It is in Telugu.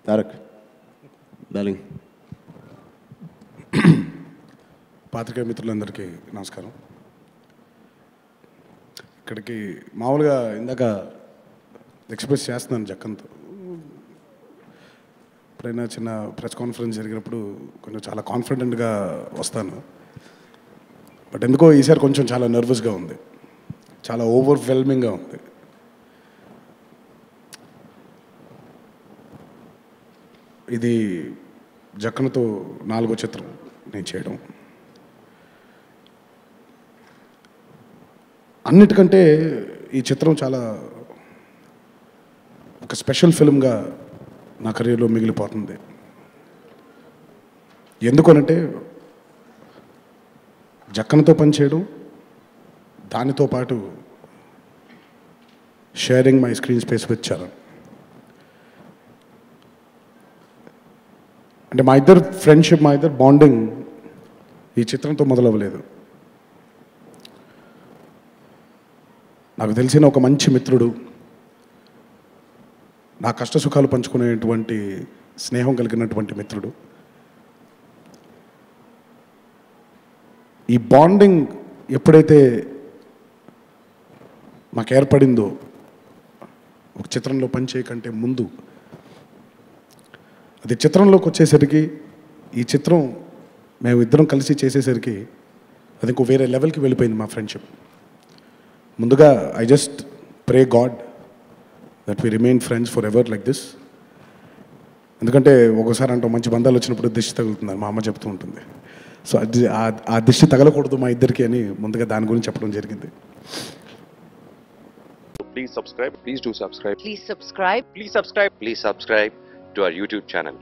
తారక్ డార్లింగ్. పాత్రికేయ మిత్రులందరికీ నమస్కారం. ఇక్కడికి మామూలుగా ఇందాక ఎక్స్ప్రెస్ చేస్తున్నాను జక్కన్తో. ఎప్పుడైనా చిన్న ప్రెస్ కాన్ఫరెన్స్ జరిగినప్పుడు కొంచెం చాలా కాన్ఫిడెంట్గా వస్తాను. బట్ ఎందుకో ఈసారి కొంచెం చాలా నర్వస్గా ఉంది, చాలా ఓవర్వెల్మింగ్గా ఉంది. ఇది జక్కన్తో 4వ చిత్రం నేను చేయడం. అన్నిటికంటే ఈ చిత్రం చాలా ఒక స్పెషల్ ఫిల్మ్గా నా కెరీర్లో మిగిలిపోతుంది. ఎందుకనంటే జక్కన్తో పనిచేయడం, దానితో పాటు sharing my screen space with Charan. అంటే మా ఇద్దరు ఫ్రెండ్షిప్, మా ఇద్దరు బాండింగ్ ఈ చిత్రంతో మొదలవ్వలేదు. నాకు తెలిసిన ఒక మంచి మిత్రుడు, నా కష్ట సుఖాలు పంచుకునేటువంటి స్నేహం కలిగినటువంటి మిత్రుడు. ఈ బాండింగ్ ఎప్పుడైతే మాకు ఏర్పడిందో ఒక చిత్రంలో పనిచేయకంటే ముందు, అది చిత్రంలోకి వచ్చేసరికి, ఈ చిత్రం మేము ఇద్దరం కలిసి చేసేసరికి అది ఇంకో వేరే లెవెల్కి వెళ్ళిపోయింది మా ఫ్రెండ్షిప్. ముందుగా I just pray God that we remain friends forever like this. ఎందుకంటే ఒకసారి అంటాం, మంచి బంధాలు వచ్చినప్పుడు దిష్టి తగులుతుంది, మా అమ్మ చెప్తూ ఉంటుంది. సో అది ఆ దిష్టి తగలకూడదు మా ఇద్దరికి అని ముందుగా దాని గురించి చెప్పడం జరిగింది. Please subscribe. Please do subscribe. Please subscribe. Please subscribe. Please subscribe to our YouTube channel.